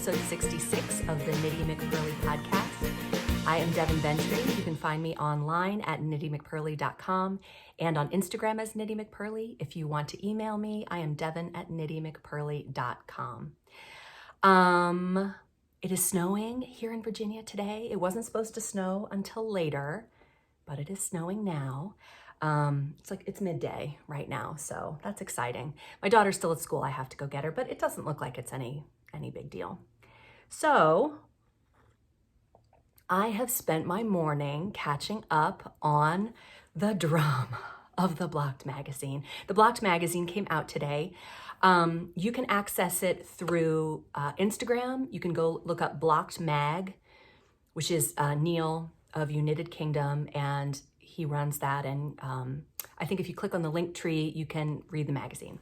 episode 66 of the Knitty McPurly podcast. I am Devin Bentry. You can find me online at knittymcpurly.com and on Instagram as Knitty McPurly. If you want to email me, I am devin@knittymcpurly.com. It is snowing here in Virginia today. It wasn't supposed to snow until later, but it is snowing now. It's midday right now, so that's exciting. My daughter's still at school. I have to go get her, but it doesn't look like it's any big deal. So I have spent my morning catching up on the drama of the Blocked magazine. The Blocked magazine came out today. You can access it through Instagram. You can go look up Blocked Mag, which is Neil of United Kingdom, and he runs that. And I think if you click on the link tree, you can read the magazine.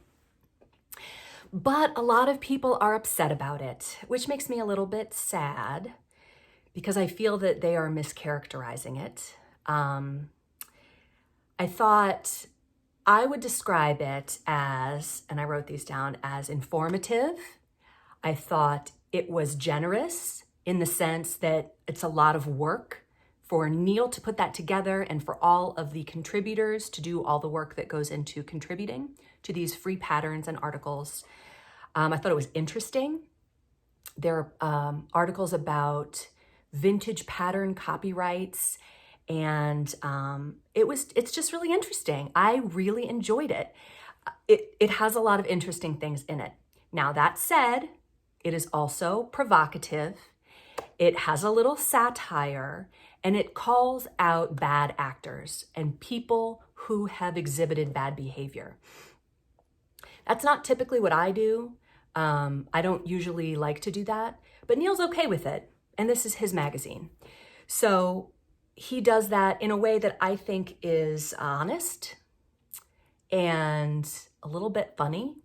But a lot of people are upset about it, which makes me a little bit sad because I feel that they are mischaracterizing it. I thought I would describe it as, and I wrote these down, as informative. I thought it was generous in the sense that it's a lot of work for Neil to put that together and for all of the contributors to do all the work that goes into contributing to these free patterns and articles. I thought it was interesting. There are articles about vintage pattern copyrights, and it's just really interesting. I really enjoyed it. It has a lot of interesting things in it. Now, that said, it is also provocative. It has a little satire, and it calls out bad actors and people who have exhibited bad behavior. That's not typically what I do. I don't usually like to do that, but Neil's okay with it, and this is his magazine. So he does that in a way that I think is honest and a little bit funny,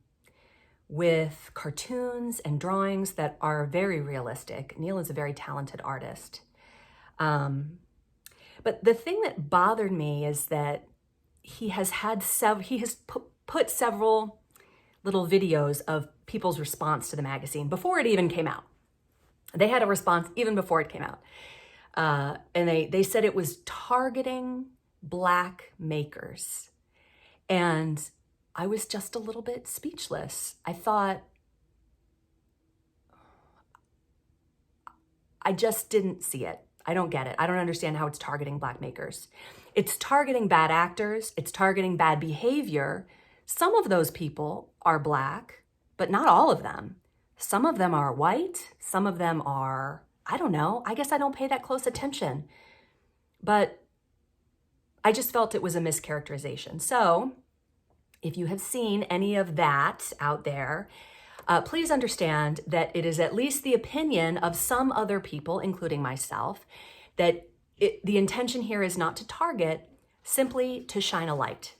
with cartoons and drawings that are very realistic. Neil is a very talented artist. But the thing that bothered me is that he has put several little videos of people's response to the magazine before it even came out. They had a response even before it came out. And they said it was targeting Black makers. And I was just a little bit speechless. I thought, I just didn't see it. I don't get it. I don't understand how it's targeting Black makers. It's targeting bad actors. It's targeting bad behavior. Some of those people are Black, but not all of them. Some of them are white. Some of them are, I don't know. I guess I don't pay that close attention. But I just felt it was a mischaracterization. So if you have seen any of that out there, please understand that it is at least the opinion of some other people, including myself, that the intention here is not to target, simply to shine a light.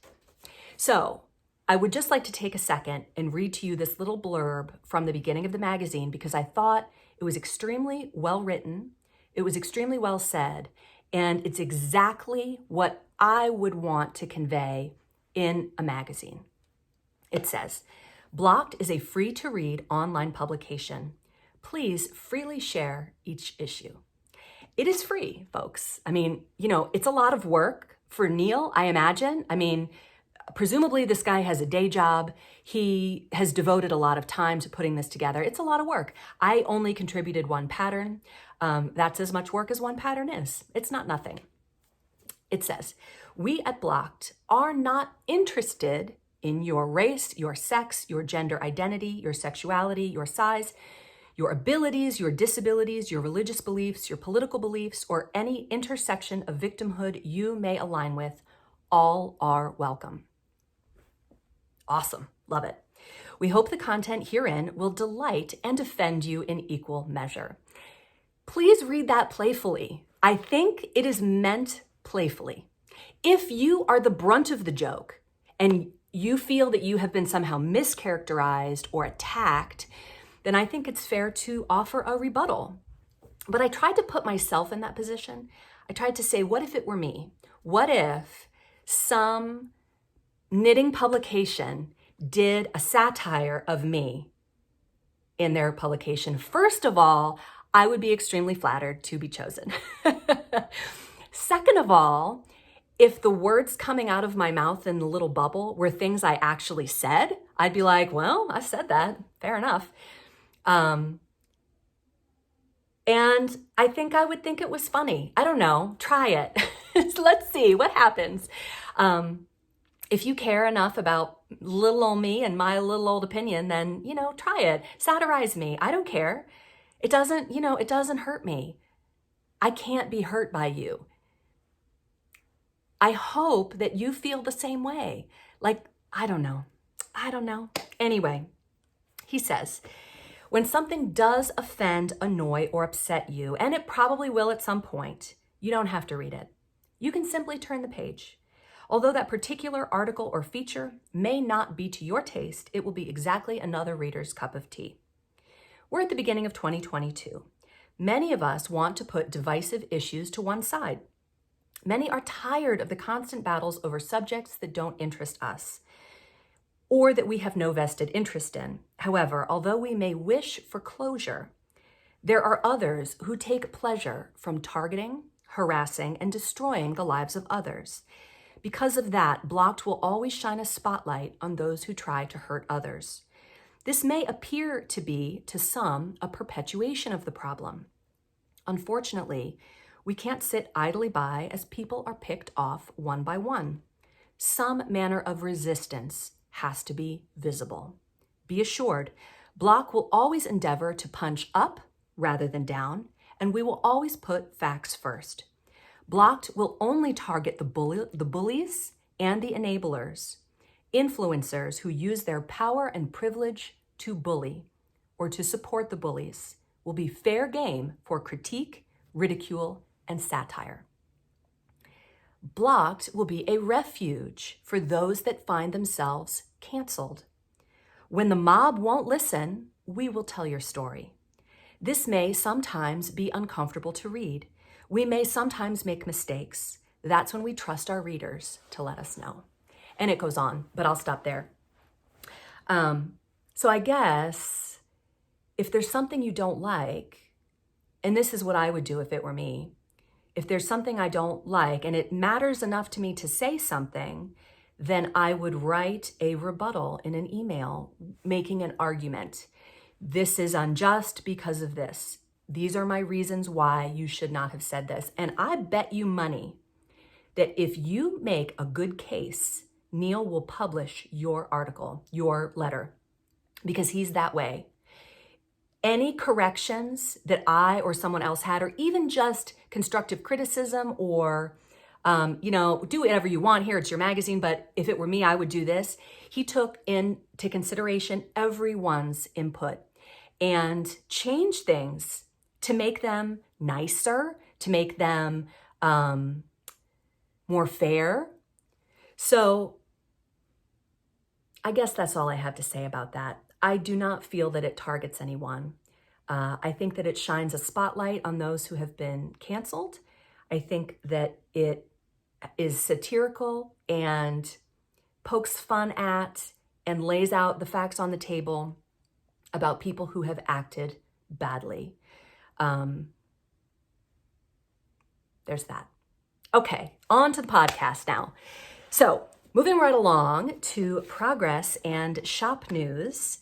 So I would just like to take a second and read to you this little blurb from the beginning of the magazine, because I thought it was extremely well written, it was extremely well said, and it's exactly what I would want to convey in a magazine. It says, Blocked is a free-to-read online publication. Please freely share each issue. It is free, folks. I mean, it's a lot of work for Neil, I imagine. I mean, presumably this guy has a day job. He has devoted a lot of time to putting this together. It's a lot of work. I only contributed one pattern. That's as much work as one pattern is. It's not nothing. It says, we at Blocked are not interested in your race, your sex, your gender identity, your sexuality, your size, your abilities, your disabilities, your religious beliefs, your political beliefs, or any intersection of victimhood you may align with. All are welcome. Awesome. Love it. We hope the content herein will delight and offend you in equal measure. Please read that playfully. I think it is meant playfully. If you are the brunt of the joke and you feel that you have been somehow mischaracterized or attacked, then I think it's fair to offer a rebuttal. But I tried to put myself in that position. I tried to say, what if it were me? What if some knitting publication did a satire of me in their publication. First of all, I would be extremely flattered to be chosen. Second of all, if the words coming out of my mouth in the little bubble were things I actually said, I'd be like, well, I said that, fair enough. And I think I would think it was funny. I don't know, try it. Let's see what happens. If you care enough about little old me and my little old opinion, then, try it. Satirize me. I don't care. It doesn't, it doesn't hurt me. I can't be hurt by you. I hope that you feel the same way. Like, I don't know. Anyway, he says, when something does offend, annoy, or upset you, and it probably will at some point, you don't have to read it. You can simply turn the page. Although that particular article or feature may not be to your taste, it will be exactly another reader's cup of tea. We're at the beginning of 2022. Many of us want to put divisive issues to one side. Many are tired of the constant battles over subjects that don't interest us or that we have no vested interest in. However, although we may wish for closure, there are others who take pleasure from targeting, harassing, and destroying the lives of others. Because of that, Blocked will always shine a spotlight on those who try to hurt others. This may appear to be, to some, a perpetuation of the problem. Unfortunately, we can't sit idly by as people are picked off one by one. Some manner of resistance has to be visible. Be assured, Block will always endeavor to punch up rather than down, and we will always put facts first. Blocked will only target the bullies and the enablers, influencers who use their power and privilege to bully or to support the bullies will be fair game for critique, ridicule, and satire. Blocked will be a refuge for those that find themselves canceled. When the mob won't listen, we will tell your story. This may sometimes be uncomfortable to read. We may sometimes make mistakes. That's when we trust our readers to let us know. And it goes on, but I'll stop there. So I guess if there's something you don't like, and this is what I would do if it were me, if there's something I don't like and it matters enough to me to say something, then I would write a rebuttal in an email making an argument. This is unjust because of this. These are my reasons why you should not have said this. And I bet you money that if you make a good case, Neil will publish your article, your letter, because he's that way. Any corrections that I or someone else had, or even just constructive criticism or, do whatever you want here, it's your magazine, but if it were me, I would do this. He took into consideration everyone's input and changed things to make them nicer, to make them more fair. So I guess that's all I have to say about that. I do not feel that it targets anyone. I think that it shines a spotlight on those who have been canceled. I think that it is satirical and pokes fun at and lays out the facts on the table about people who have acted badly. There's that. Okay, on to the podcast now. So moving right along to progress and shop news.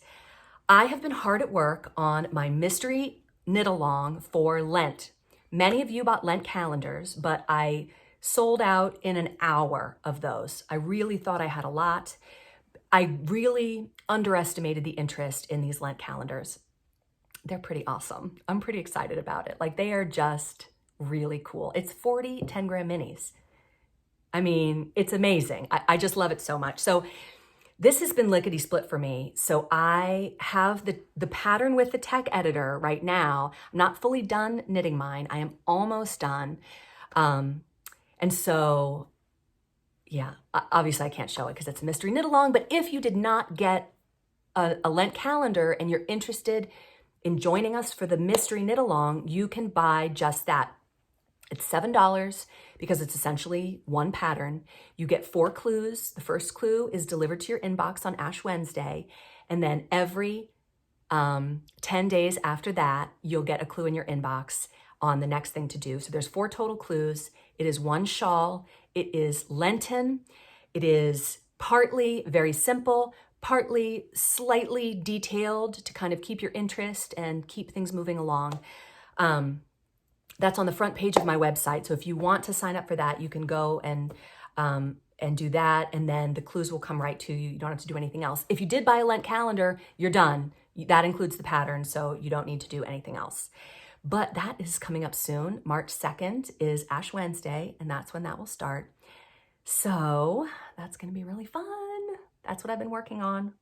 I have been hard at work on my mystery knit along for Lent. Many of you bought Lent calendars, but I sold out in an hour of those. I really thought I had a lot. I really underestimated the interest in these Lent calendars. They're pretty awesome. I'm pretty excited about it. Like, they are just really cool. It's 40 10-gram minis. I mean, it's amazing. I just love it so much. So this has been lickety split for me. So I have the pattern with the tech editor right now. I'm not fully done knitting mine. I am almost done. And so, yeah, obviously I can't show it because it's a mystery knit along, but if you did not get a Lent calendar and you're interested in joining us for the mystery knit along, you can buy just that. It's $7 because it's essentially one pattern. You get 4 clues. The first clue is delivered to your inbox on Ash Wednesday. And then every 10 days after that, you'll get a clue in your inbox on the next thing to do. So there's 4 total clues. It is 1 shawl. It is Lenten. It is partly very simple, partly slightly detailed to kind of keep your interest and keep things moving along. That's on the front page of my website. So if you want to sign up for that, you can go and do that. And then the clues will come right to you. You don't have to do anything else. If you did buy a Lent calendar, you're done. That includes the pattern, so you don't need to do anything else. But that is coming up soon. March 2nd is Ash Wednesday, and that's when that will start. So that's going to be really fun. That's what I've been working on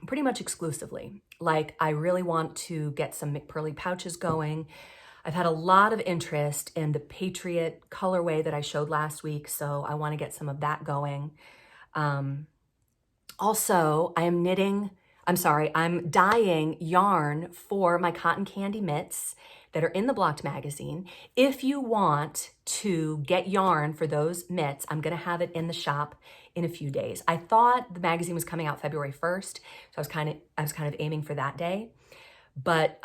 pretty much exclusively. Like, I really want to get some McPurly pouches going. I've had a lot of interest in the Patriot colorway that I showed last week, so I want to get some of that going. Also, I'm dyeing yarn for my cotton candy mitts that are in the Blocked magazine. If you want to get yarn for those mitts, I'm gonna have it in the shop in a few days. I thought the magazine was coming out February 1st, so I was kind of aiming for that day, but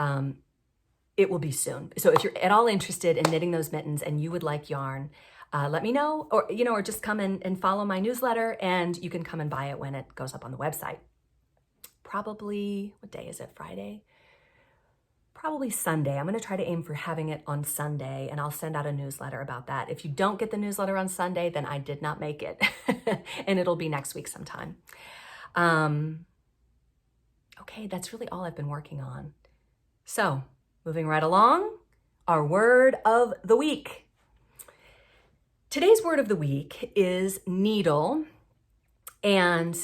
it will be soon. So if you're at all interested in knitting those mittens and you would like yarn, let me know, or just come and follow my newsletter, and you can come and buy it when it goes up on the website. Probably, what day is it? Friday? Probably Sunday. I'm going to try to aim for having it on Sunday, and I'll send out a newsletter about that. If you don't get the newsletter on Sunday, then I did not make it, and it'll be next week sometime. Okay, that's really all I've been working on. So, moving right along, our word of the week. Today's word of the week is needle, and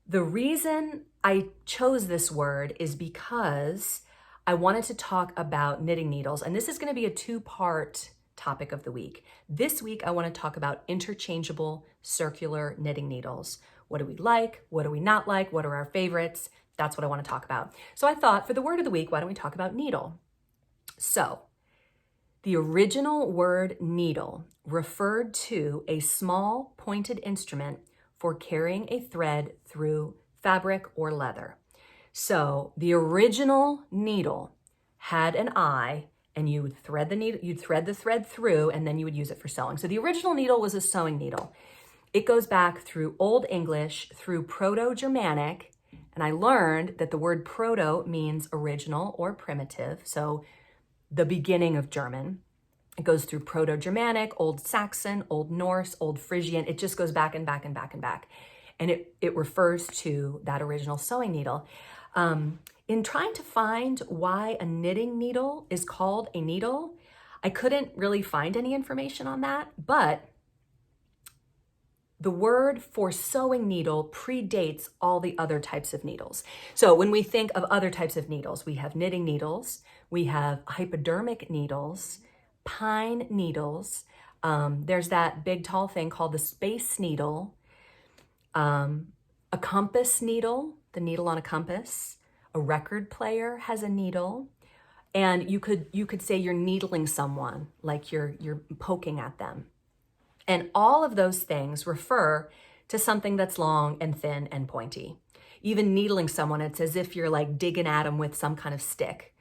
the reason I chose this word is because I wanted to talk about knitting needles, and this is going to be a 2-part topic of the week. This week, I want to talk about interchangeable circular knitting needles. What do we like? What do we not like? What are our favorites? That's what I want to talk about. So I thought, for the word of the week, why don't we talk about needle? So, the original word needle referred to a small pointed instrument for carrying a thread through fabric or leather. So the original needle had an eye, and you would thread the needle, you'd thread the thread through, and then you would use it for sewing. So the original needle was a sewing needle. It goes back through Old English, through Proto-Germanic, and I learned that the word proto means original or primitive, so the beginning of German. It goes through Proto-Germanic, Old Saxon, Old Norse, Old Frisian. It just goes back and back and back and back. And it refers to that original sewing needle. In trying to find why a knitting needle is called a needle, I couldn't really find any information on that, but the word for sewing needle predates all the other types of needles. So when we think of other types of needles, we have knitting needles, we have hypodermic needles, pine needles. There's that big tall thing called the space needle, a compass needle, the needle on a compass. A record player has a needle, and you could say you're needling someone, like you're poking at them. And all of those things refer to something that's long and thin and pointy. Even needling someone, it's as if you're like digging at them with some kind of stick.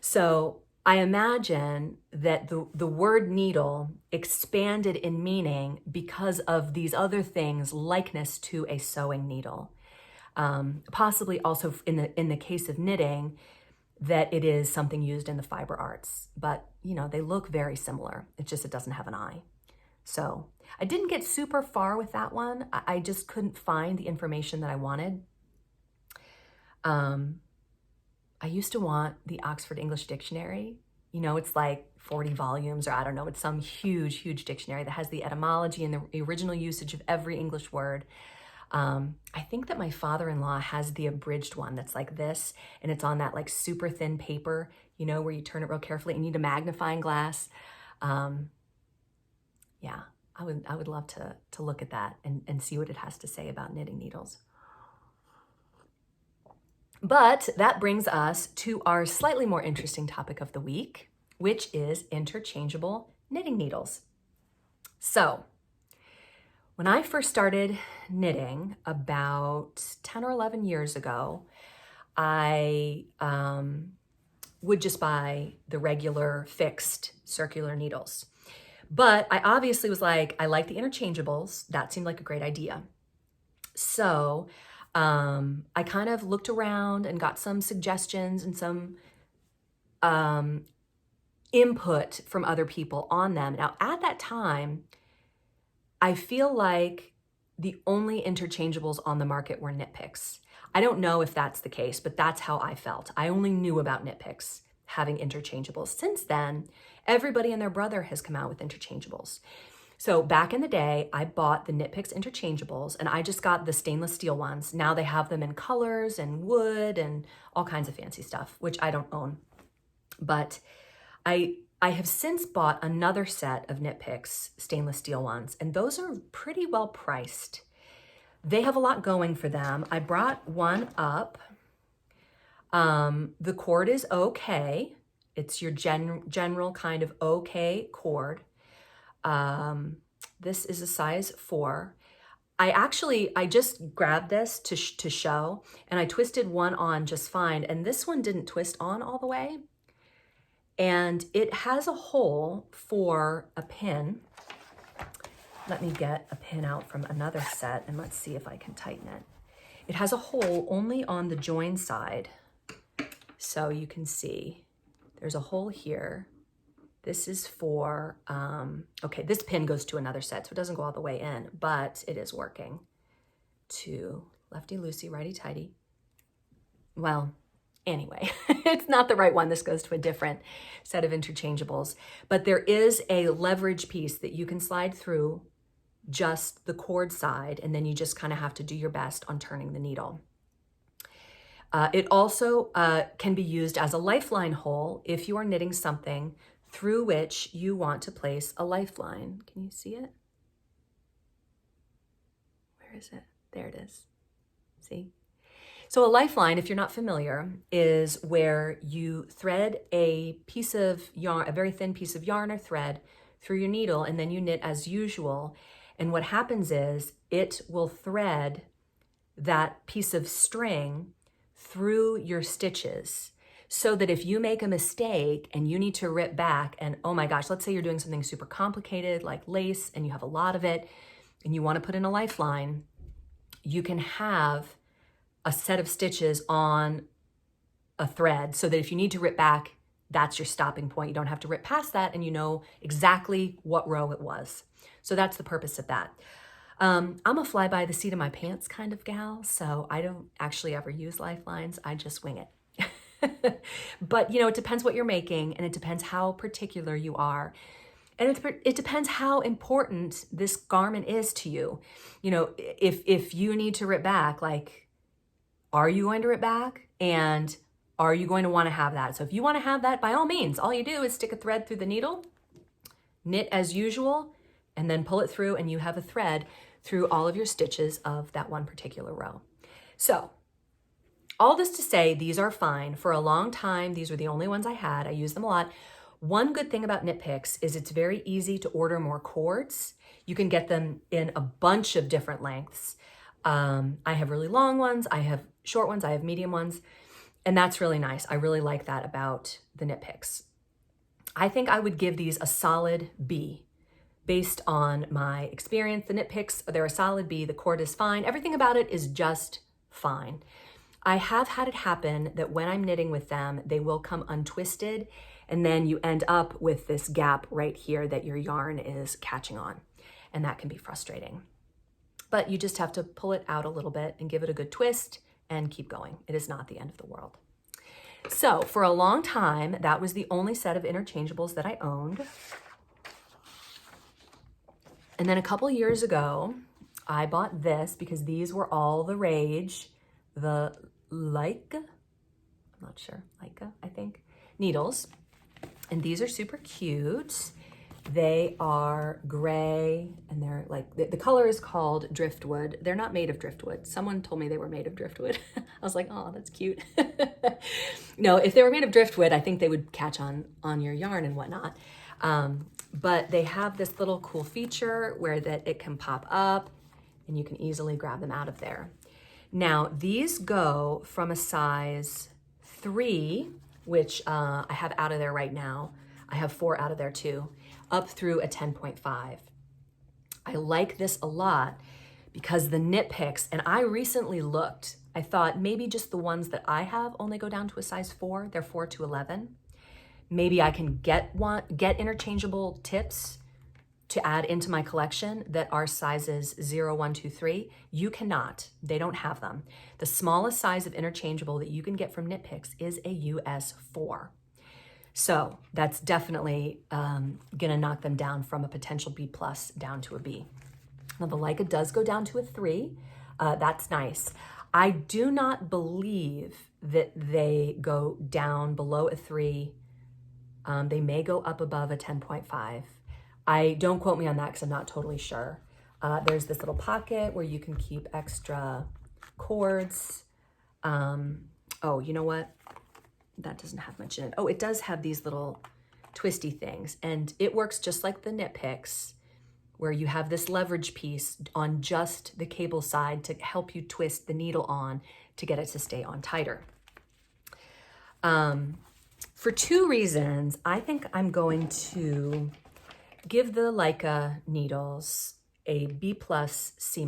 So I imagine that the word needle expanded in meaning because of these other things, likeness to a sewing needle. Possibly also in the case of knitting, that it is something used in the fiber arts, but they look very similar. It's just, it doesn't have an eye. So I didn't get super far with that one. I just couldn't find the information that I wanted. I used to want the Oxford English Dictionary. It's like 40 volumes, or I don't know, it's some huge, huge dictionary that has the etymology and the original usage of every English word. I think that my father-in-law has the abridged one that's like this, and it's on that like super thin paper, where you turn it real carefully and you need a magnifying glass. Yeah, I would love to look at that and see what it has to say about knitting needles. But that brings us to our slightly more interesting topic of the week, which is interchangeable knitting needles. So, when I first started knitting about 10 or 11 years ago, I would just buy the regular fixed circular needles. But I obviously was like, I like the interchangeables. That seemed like a great idea. So I kind of looked around and got some suggestions and some input from other people on them. Now, at that time, I feel like the only interchangeables on the market were Knit Picks. I don't know if that's the case, but that's how I felt. I only knew about Knit Picks having interchangeables. Since then, everybody and their brother has come out with interchangeables. So back in the day, I bought the Knit Picks interchangeables, and I just got the stainless steel ones. Now they have them in colors and wood and all kinds of fancy stuff, which I don't own. But I have since bought another set of Knit Picks stainless steel ones, and those are pretty well priced. They have a lot going for them. I brought one up. The cord is okay. It's your general kind of okay cord. This is a size 4. I just grabbed this to show, and I twisted one on just fine, and this one didn't twist on all the way. And it has a hole for a pin. Let me get a pin out from another set, and let's see if I can tighten it. It has a hole only on the join side. So you can see there's a hole here. This is for, okay, this pin goes to another set, so it doesn't go all the way in, but it is working to lefty-loosey, righty-tighty. Well, anyway, it's not the right one. This goes to a different set of interchangeables, but there is a leverage piece that you can slide through just the cord side, and then you just kind of have to do your best on turning the needle. It also can be used as a lifeline hole if you are knitting something through which you want to place a lifeline. Can you see it? Where is it? There it is. See? So a lifeline, if you're not familiar, is where you thread a piece of yarn, a very thin piece of yarn or thread through your needle, and then you knit as usual. And what happens is it will thread that piece of string through your stitches, so that if you make a mistake and you need to rip back, and oh my gosh, let's say you're doing something super complicated like lace and you have a lot of it and you want to put in a lifeline, you can have a set of stitches on a thread so that if you need to rip back, that's your stopping point. You don't have to rip past that, and you know exactly what row it was. So that's the purpose of that. I'm a fly by the seat of my pants kind of gal, so I don't actually ever use lifelines. I just wing it. But, you know, it depends what you're making, and it depends how particular you are. And it depends how important this garment is to you. You know, if you need to rip back, like, are you going to rip back? And are you going to want to have that? So if you want to have that, by all means, all you do is stick a thread through the needle, knit as usual, and then pull it through, and you have a thread through all of your stitches of that one particular row. So all this to say, these are fine. For a long time, these were the only ones I had. I use them a lot. One good thing about Knit Picks is it's very easy to order more cords. You can get them in a bunch of different lengths. I have really long ones, I have short ones, I have medium ones, and that's really nice. I really like that about the Knit Picks. I think I would give these a solid B. Based on my experience, the Knit Picks, they're a solid B. The cord is fine. Everything about it is just fine. I have had it happen that when I'm knitting with them, they will come untwisted, and then you end up with this gap right here that your yarn is catching on, and that can be frustrating. But you just have to pull it out a little bit and give it a good twist and keep going. It is not the end of the world. So for a long time, that was the only set of interchangeables that I owned. And then a couple years ago, I bought this because these were all the rage. The Leica, I'm not sure, Leica, I think, needles. And these are super cute. They are gray, and they're like, the color is called driftwood. They're not made of driftwood. Someone told me they were made of driftwood. I was like, oh, that's cute. No, if they were made of driftwood, I think they would catch on your yarn and whatnot. But they have this little cool feature where that it can pop up and you can easily grab them out of there. Now, these go from a size 3, which I have out of there right now. I have 4 out of there too, up through a 10.5. I like this a lot because the knit picks, and I recently looked, I thought maybe just the ones that I have only go down to a size 4. They're 4 to 11. Maybe I can get interchangeable tips to add into my collection that are sizes 0, 1, 2, 3. You cannot. They don't have them. The smallest size of interchangeable that you can get from Knit Picks is a US 4. So that's definitely gonna knock them down from a potential B+ down to a B. Now the Leica does go down to a 3. That's nice. I do not believe that they go down below a 3. They may go up above a 10.5. I don't quote me on that because I'm not totally sure. There's this little pocket where you can keep extra cords. Oh, you know what? That doesn't have much in it. Oh, it does have these little twisty things, and it works just like the Knit Picks, where you have this leverage piece on just the cable side to help you twist the needle on to get it to stay on tighter. For 2 reasons, I think I'm going to give the Leica Needles a B+, C-.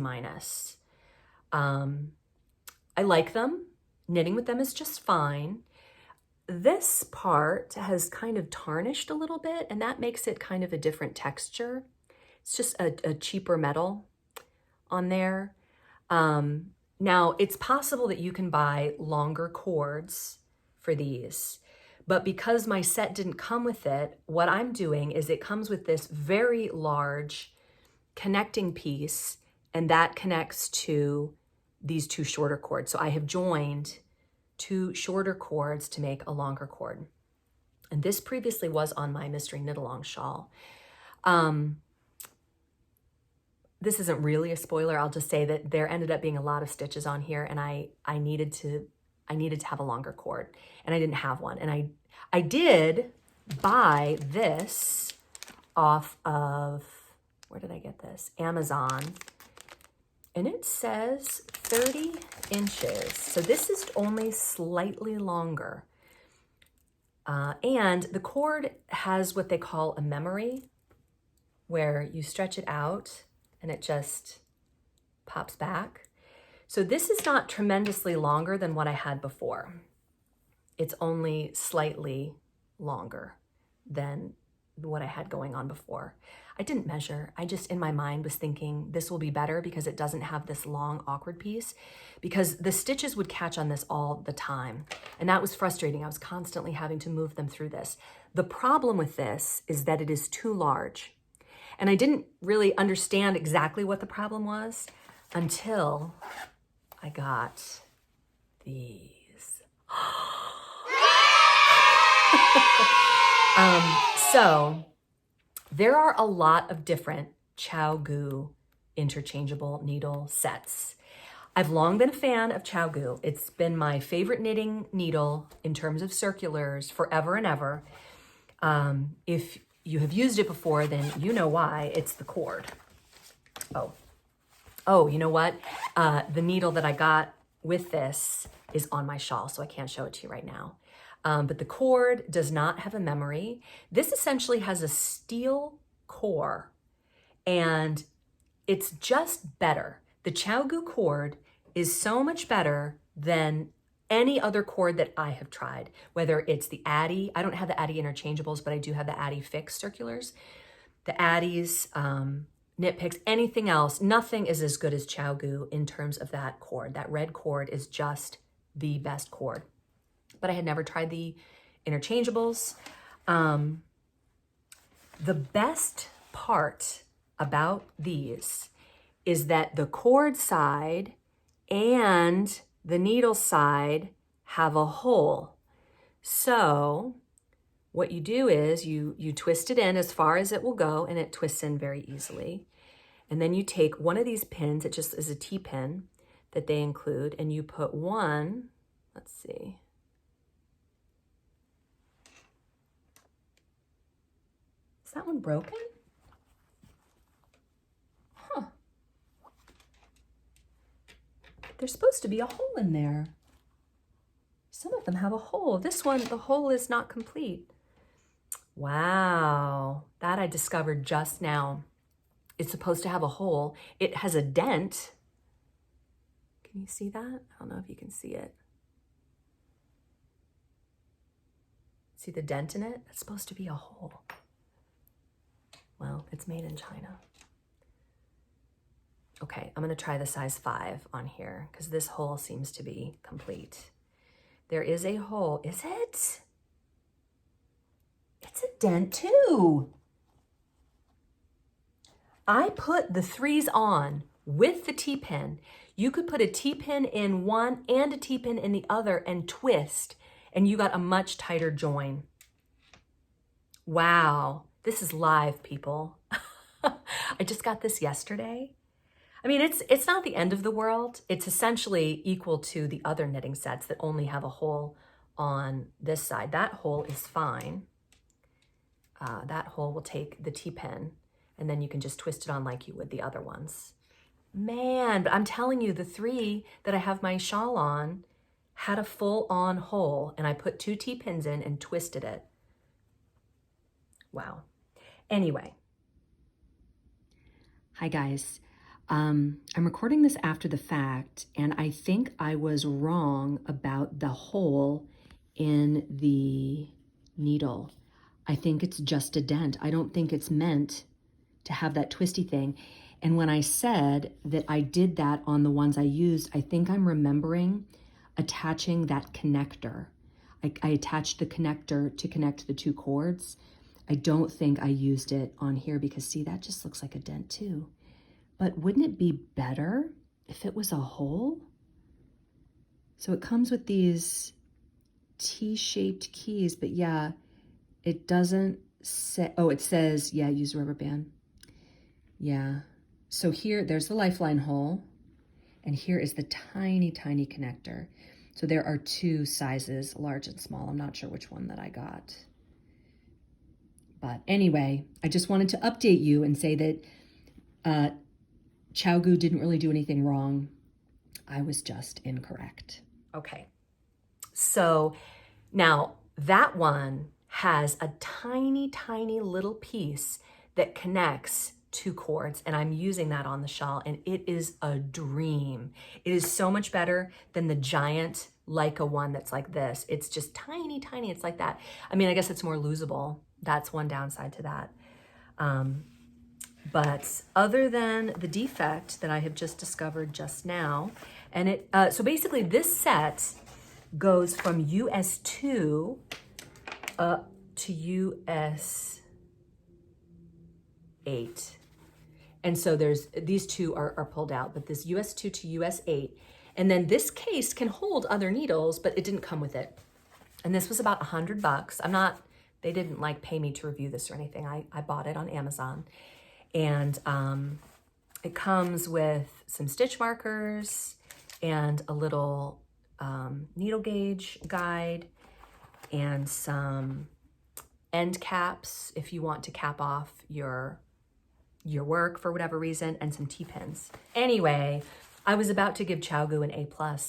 I like them. Knitting with them is just fine. This part has kind of tarnished a little bit, and that makes it kind of a different texture. It's just a cheaper metal on there. Now, it's possible that you can buy longer cords for these, but because my set didn't come with it, what I'm doing is it comes with this very large connecting piece, and that connects to these 2 shorter cords. So I have joined 2 shorter cords to make a longer cord. And this previously was on my Mystery Knit-Along shawl. This isn't really a spoiler. I'll just say that there ended up being a lot of stitches on here, and I needed to have a longer cord, and I didn't have one. And I did buy this off of, where did I get this? Amazon. And it says 30 inches. So this is only slightly longer. And the cord has what they call a memory, where you stretch it out and it just pops back. So this is not tremendously longer than what I had before. It's only slightly longer than what I had going on before. I didn't measure. I just, in my mind, was thinking this will be better because it doesn't have this long, awkward piece, because the stitches would catch on this all the time. And that was frustrating. I was constantly having to move them through this. The problem with this is that it is too large. And I didn't really understand exactly what the problem was until I got these. So there are a lot of different ChiaoGoo interchangeable needle sets. I've long been a fan of ChiaoGoo. It's been my favorite knitting needle in terms of circulars forever and ever. If you have used it before, then you know why. It's the cord. Oh, you know what? The needle that I got with this is on my shawl, so I can't show it to you right now. But the cord does not have a memory. This essentially has a steel core, and it's just better. The ChiaoGoo cord is so much better than any other cord that I have tried, whether it's the Addi. I don't have the Addi interchangeables, but I do have the Addi fixed circulars. The Addi's, Knit Picks, anything else, nothing is as good as ChiaoGoo in terms of that cord. That red cord is just the best cord. But I had never tried the interchangeables. The best part about these is that the cord side and the needle side have a hole. So what you do is you twist it in as far as it will go, and it twists in very easily. And then you take one of these pins, it just is a T-pin that they include, and you put one, let's see. Is that one broken? there's supposed to be a hole in there. Some of them have a hole. This one, the hole is not complete. Wow, that I discovered just now. It's supposed to have a hole. It has a dent. Can you see that? I don't know if you can see it. See the dent in it? It's supposed to be a hole. Well, it's made in China. Okay, I'm gonna try the size 5 on here because this hole seems to be complete. There is a hole, is it? It's a dent too. I put the 3s on with the T-pin. You could put a T-pin in one and a T-pin in the other and twist, and you got a much tighter join. Wow, this is live, people. I just got this yesterday. I mean, it's not the end of the world. It's essentially equal to the other knitting sets that only have a hole on this side. That hole is fine. That hole will take the T-pin, and then you can just twist it on like you would the other ones. Man, but I'm telling you, the 3 that I have my shawl on had a full-on hole, and I put 2 T-pins in and twisted it. Wow. Anyway. Hi, guys. I'm recording this after the fact, and I think I was wrong about the hole in the needle. I think it's just a dent. I don't think it's meant to have that twisty thing. And when I said that I did that on the ones I used, I think I'm remembering attaching that connector. I attached the connector to connect the 2 cords. I don't think I used it on here because see, that just looks like a dent too. But wouldn't it be better if it was a hole? So it comes with these T-shaped keys, but yeah, it doesn't say, oh, it says, yeah, use a rubber band. Yeah, so here, there's the lifeline hole, and here is the tiny, tiny connector. So there are 2 sizes, large and small. I'm not sure which one that I got. But anyway, I just wanted to update you and say that Gu didn't really do anything wrong. I was just incorrect. Okay, so now that one has a tiny, tiny little piece that connects 2 cords, and I'm using that on the shawl, and it is a dream. It is so much better than the giant Leica one that's like this. It's just tiny, tiny. It's like that. I mean, I guess it's more losable. That's one downside to that. But other than the defect that I have just discovered just now, and it so basically this set goes from US 2 up to US 8. And so there's these 2 are pulled out, but this US 2 to US 8. And then this case can hold other needles, but it didn't come with it. And this was about $100. They didn't like pay me to review this or anything. I bought it on Amazon. And it comes with some stitch markers and a little needle gauge guide and some end caps if you want to cap off your work for whatever reason, and some T-pins. Anyway, I was about to give Gu an A+,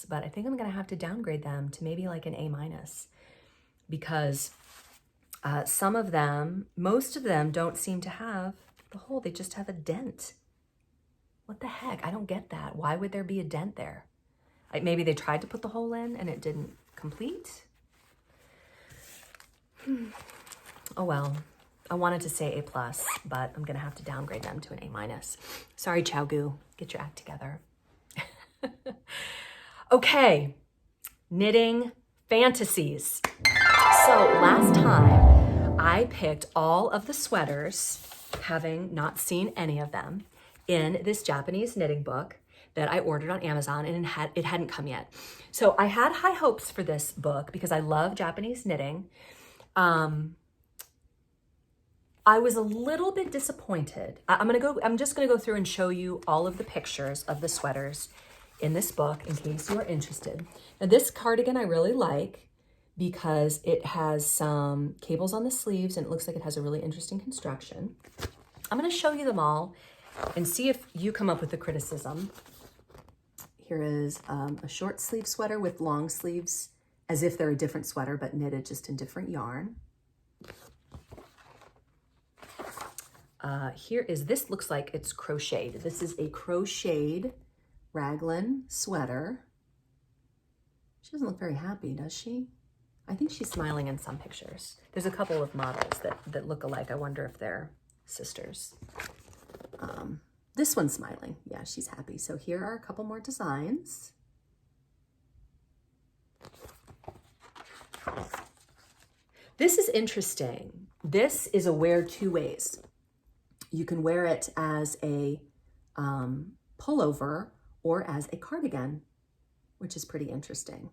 but I think I'm gonna have to downgrade them to maybe like an A- because some of them, most of them don't seem to have the hole. They just have a dent. What the heck? I don't get that. Why would there be a dent there? Like maybe they tried to put the hole in and it didn't complete. Oh well. I wanted to say A+, but I'm gonna have to downgrade them to an A-. Sorry, Gu, get your act together. Okay, knitting fantasies. So last time I picked all of the sweaters, having not seen any of them, in this Japanese knitting book that I ordered on Amazon, and it hadn't come yet. So I had high hopes for this book because I love Japanese knitting. I was a little bit disappointed. I'm just gonna go through and show you all of the pictures of the sweaters in this book in case you are interested. Now this cardigan I really like because it has some cables on the sleeves and it looks like it has a really interesting construction. I'm gonna show you them all and see if you come up with a criticism. Here is a short sleeve sweater with long sleeves, as if they're a different sweater, but knitted just in different yarn. This looks like it's crocheted. This is a crocheted raglan sweater. She doesn't look very happy, does she? I think she's smiling in some pictures. There's a couple of models that look alike. I wonder if they're sisters. This one's smiling. Yeah, she's happy. So here are a couple more designs. This is interesting. This is a wear two ways. You can wear it as a pullover or as a cardigan, which is pretty interesting.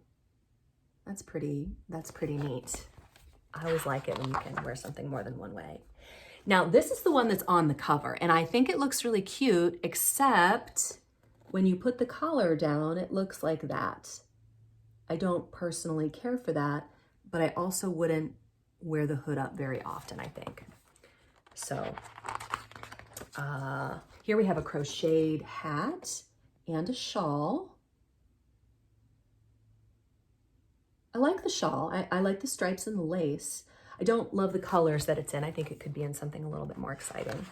That's pretty neat. I always like it when you can wear something more than one way. Now, this is the one that's on the cover, and I think it looks really cute, except when you put the collar down, it looks like that. I don't personally care for that, but I also wouldn't wear the hood up very often, I think. So here we have a crocheted hat and a shawl. I like the shawl. I like the stripes and the lace. I don't love the colors that it's in. I think it could be in something a little bit more exciting.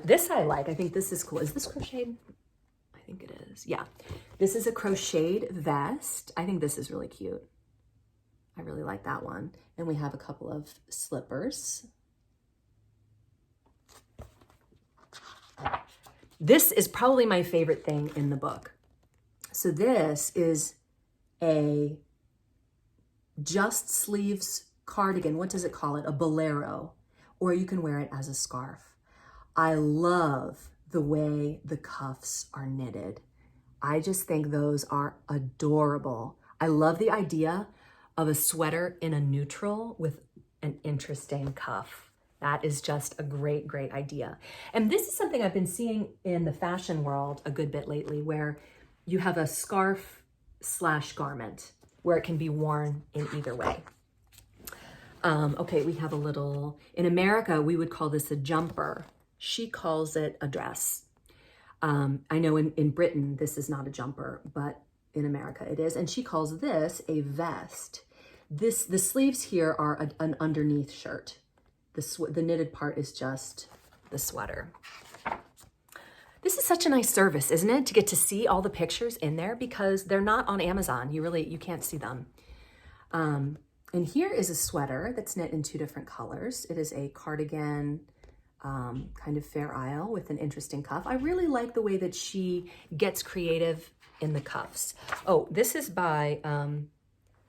This I like. I think this is cool. Is this crocheted? I think it is. Yeah. This is a crocheted vest. I think this is really cute. I really like that one. And we have a couple of slippers. This is probably my favorite thing in the book. So this is a just sleeves cardigan. What does it call it? A bolero, or you can wear it as a scarf. I love the way the cuffs are knitted. I just think those are adorable. I love the idea of a sweater in a neutral with an interesting cuff. That is just a great, great idea. And this is something I've been seeing in the fashion world a good bit lately, where you have a scarf / garment where it can be worn in either way. Okay, we have a little, in America, we would call this a jumper. She calls it a dress. I know in Britain, this is not a jumper, but in America it is. And she calls this a vest. The sleeves here are an underneath shirt. The knitted part is just the sweater. This is such a nice service, isn't it? To get to see all the pictures in there, because they're not on Amazon. You can't see them. And here is a sweater that's knit in two different colors. It is a cardigan, kind of Fair Isle with an interesting cuff. I really like the way that she gets creative in the cuffs. Oh, this is by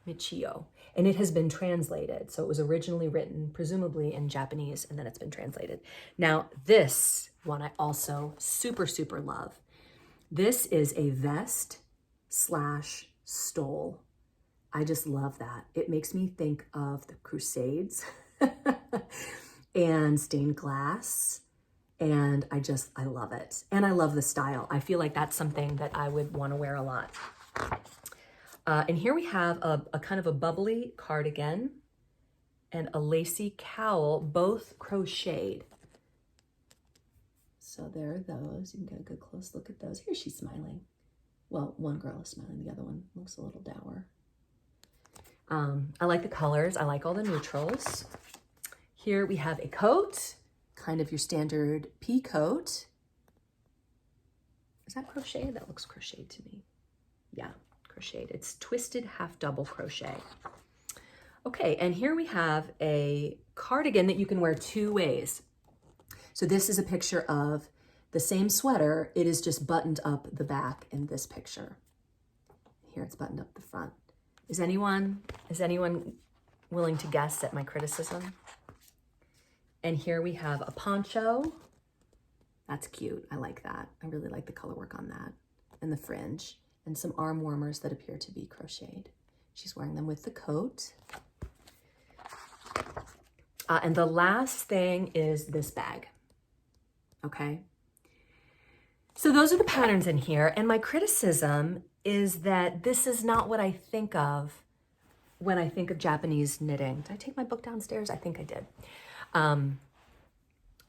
Michio, and it has been translated. So it was originally written, presumably in Japanese, and then it's been translated. Now, this one I also super, super love. This is a vest / stole. I just love that. It makes me think of the Crusades and stained glass. And I love it. And I love the style. I feel like that's something that I would want to wear a lot. And here we have a kind of a bubbly cardigan and a lacy cowl, both crocheted. So there are those. You can get a good close look at those. Here she's smiling. Well, one girl is smiling. The other one looks a little dour. I like the colors. I like all the neutrals. Here we have a coat, kind of your standard pea coat. Is that crocheted? That looks crocheted to me. Yeah, crocheted. It's twisted half double crochet. Okay, and here we have a cardigan that you can wear two ways. So this is a picture of the same sweater. It is just buttoned up the back in this picture. Here it's buttoned up the front. Is anyone willing to guess at my criticism? And here we have a poncho. That's cute. I like that. I really like the color work on that. And the fringe. And some arm warmers that appear to be crocheted. She's wearing them with the coat. And the last thing is this bag. Okay? So those are the patterns in here. And my criticism is that this is not what I think of when I think of Japanese knitting. Did I take my book downstairs? I think I did.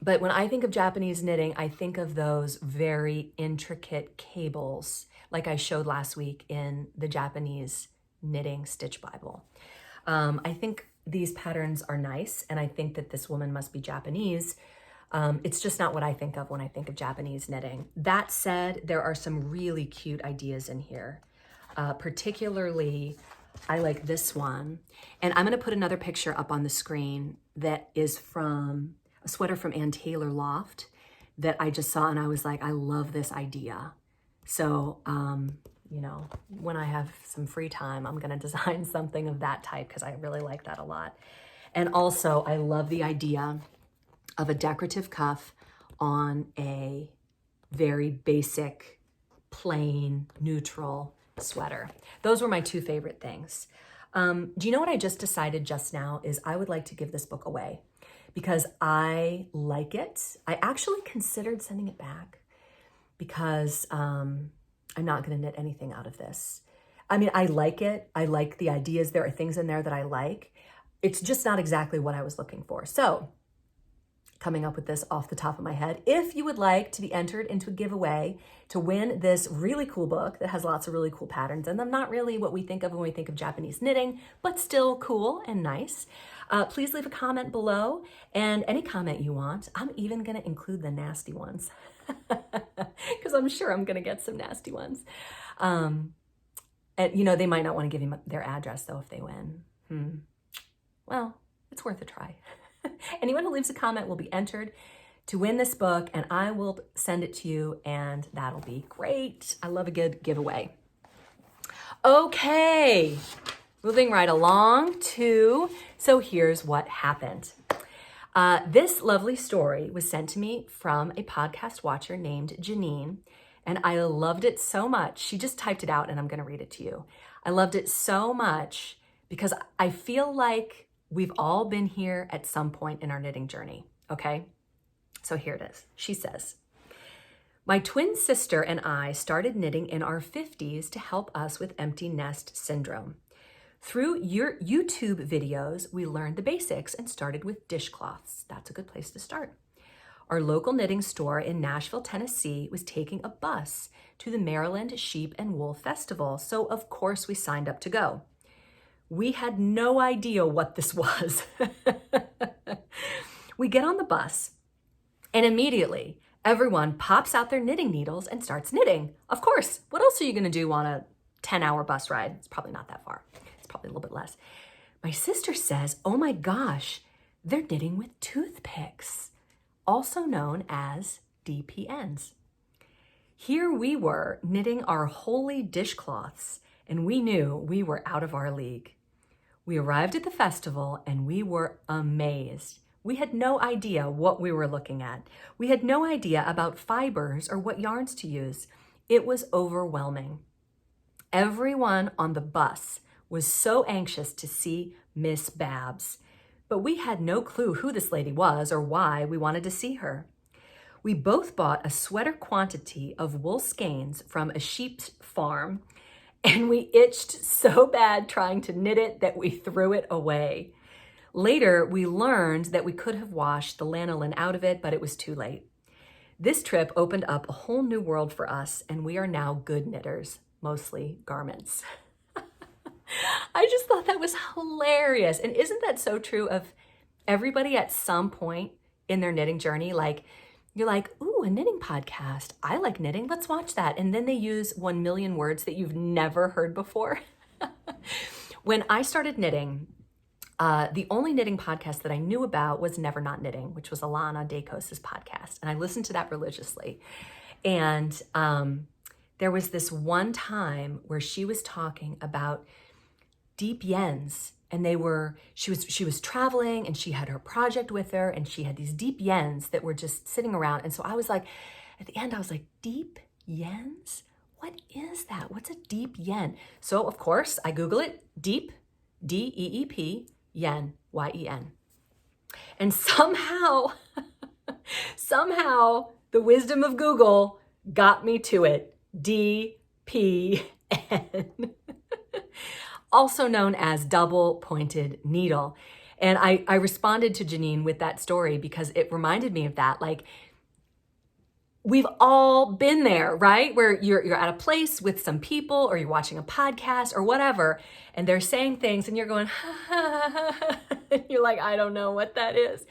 But when I think of Japanese knitting, I think of those very intricate cables, like I showed last week in the Japanese knitting stitch Bible. I think these patterns are nice, and I think that this woman must be Japanese. It's just not what I think of when I think of Japanese knitting. That said, there are some really cute ideas in here. Particularly, I like this one. And I'm gonna put another picture up on the screen that is from a sweater from Ann Taylor Loft that I just saw, and I was like, I love this idea. So, you know, when I have some free time, I'm gonna design something of that type because I really like that a lot. And also, I love the idea of a decorative cuff on a very basic, plain, neutral sweater. Those were my two favorite things. Do you know what I just decided just now is I would like to give this book away because I like it. I actually considered sending it back because I'm not gonna knit anything out of this. I mean, I like it. I like the ideas. There are things in there that I like. It's just not exactly what I was looking for. So, coming up with this off the top of my head, if you would like to be entered into a giveaway to win this really cool book that has lots of really cool patterns in them, not really what we think of when we think of Japanese knitting, but still cool and nice, please leave a comment below, and any comment you want. I'm even gonna include the nasty ones because I'm sure I'm gonna get some nasty ones. And you know, they might not want to give you their address though if they win. Well, it's worth a try. Anyone who leaves a comment will be entered to win this book, and I will send it to you, and that'll be great. I love a good giveaway. Okay, moving right along so here's what happened. This lovely story was sent to me from a podcast watcher named Janine, and I loved it so much. She just typed it out, and I'm gonna read it to you. I loved it so much because I feel like we've all been here at some point in our knitting journey, okay? So here it is. She says, my twin sister and I started knitting in our 50s to help us with empty nest syndrome. Through your YouTube videos, we learned the basics and started with dishcloths. That's a good place to start. Our local knitting store in Nashville, Tennessee was taking a bus to the Maryland Sheep and Wool Festival, so of course we signed up to go. We had no idea what this was. We get on the bus, and immediately everyone pops out their knitting needles and starts knitting. Of course, what else are you gonna do on a 10-hour bus ride? It's probably not that far. It's probably a little bit less. My sister says, oh my gosh, they're knitting with toothpicks, also known as DPNs. Here we were knitting our holy dishcloths, and we knew we were out of our league. We arrived at the festival and we were amazed. We had no idea what we were looking at. We had no idea about fibers or what yarns to use. It was overwhelming. Everyone on the bus was so anxious to see Miss Babs, but we had no clue who this lady was or why we wanted to see her. We both bought a sweater quantity of wool skeins from a sheep farm, and we itched so bad trying to knit it that we threw it away. Later, we learned that we could have washed the lanolin out of it, but it was too late. This trip opened up a whole new world for us, and we are now good knitters, mostly garments. I just thought that was hilarious. And isn't that so true of everybody at some point in their knitting journey? Like, you're like, ooh, a knitting podcast. I like knitting. Let's watch that. And then they use 1 million words that you've never heard before. When I started knitting, the only knitting podcast that I knew about was Never Not Knitting, which was Alana Dacos's podcast. And I listened to that religiously. And there was this one time where she was talking about deep yens, and she was traveling, and she had her project with her, and she had these deep yens that were just sitting around. And so I was like, at the end, I was like, deep yens? What is that? What's a deep yen? So of course I Google it, deep, D-E-E-P, yen, Y-E-N. And somehow the wisdom of Google got me to it, D-P-N. Also known as double pointed needle. And I responded to Janine with that story because it reminded me of that. Like, we've all been there, right? Where you're at a place with some people, or you're watching a podcast or whatever, and they're saying things and you're going, and you're like, I don't know what that is.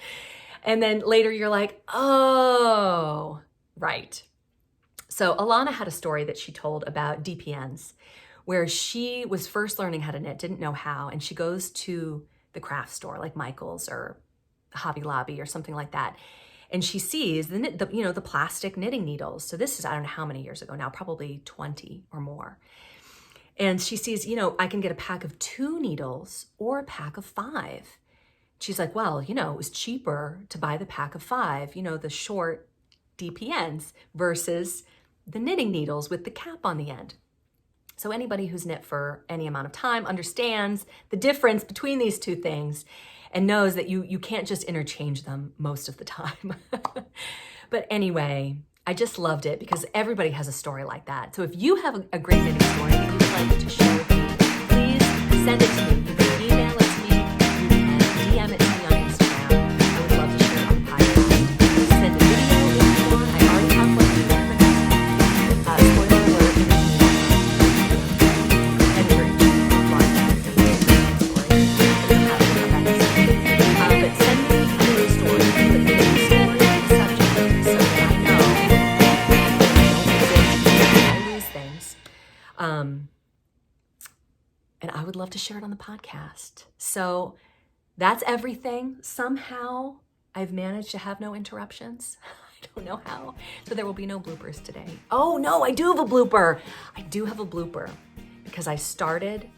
And then later you're like, oh, right. So Alana had a story that she told about DPNs, where she was first learning how to knit, didn't know how, and she goes to the craft store like Michael's or Hobby Lobby or something like that. And she sees the plastic knitting needles. So this is, I don't know how many years ago now, probably 20 or more. And she sees, I can get a pack of 2 needles or a pack of 5. She's like, well, it was cheaper to buy the pack of 5, the short DPNs versus the knitting needles with the cap on the end. So anybody who's knit for any amount of time understands the difference between these two things and knows that you can't just interchange them most of the time. But anyway, I just loved it because everybody has a story like that. So if you have a great knitting story that you would like to share with me, please send it to me. You can email it to me, you can DM it to me on Instagram. I would love to share it on the podcast. Send a video if you want. I already have one in the next. Spoiler alert, it is me. But send me a little story, put the story and subject so that I know I don't lose things. And I would love to share it on the podcast. So that's everything. Somehow I've managed to have no interruptions. I don't know how. So there will be no bloopers today. Oh no, I do have a blooper. I do have a blooper because I started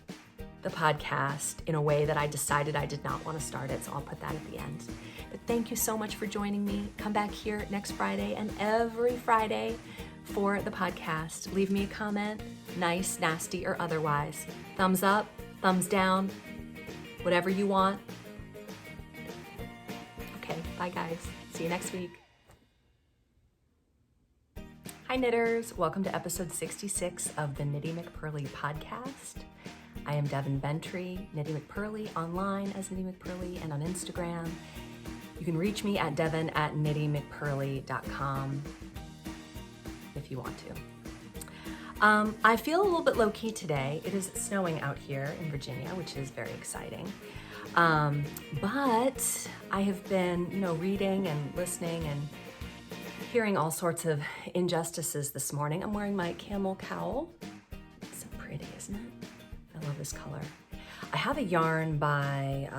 the podcast in a way that I decided I did not want to start it. So I'll put that at the end. But thank you so much for joining me. Come back here next Friday and every Friday for the podcast. Leave me a comment, nice, nasty, or otherwise. Thumbs up, thumbs down, whatever you want. Okay, bye guys. See you next week. Hi knitters, welcome to episode 66 of the Knitty McPurly podcast. I am Devin Bentry, Knitty McPurly, online as Knitty McPurly, and on Instagram. You can reach me at devin@knittymcpurly.com if you want to. I feel a little bit low-key today. It is snowing out here in Virginia, which is very exciting. But I have been, reading and listening and hearing all sorts of injustices this morning. I'm wearing my camel cowl. It's so pretty, isn't it? I love this color. I have a yarn by,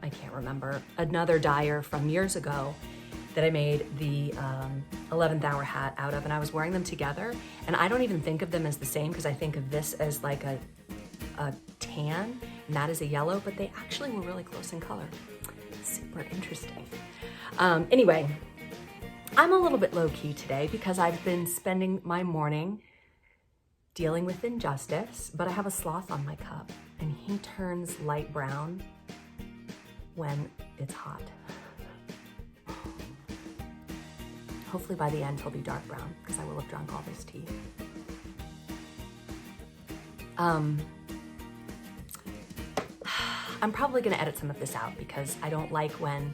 I can't remember, another dyer from years ago that I made the 11th hour hat out of, and I was wearing them together, and I don't even think of them as the same because I think of this as like a tan, and that is a yellow, but they actually were really close in color. Super interesting. Anyway, I'm a little bit low-key today because I've been spending my morning dealing with injustice, but I have a sloth on my cup, and he turns light brown when it's hot. Hopefully by the end he'll be dark brown because I will have drunk all this tea. I'm probably gonna edit some of this out because I don't like when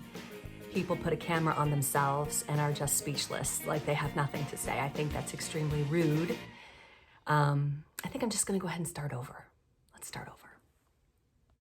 people put a camera on themselves and are just speechless, like they have nothing to say. I think that's extremely rude. I think I'm just gonna go ahead and start over. Let's start over.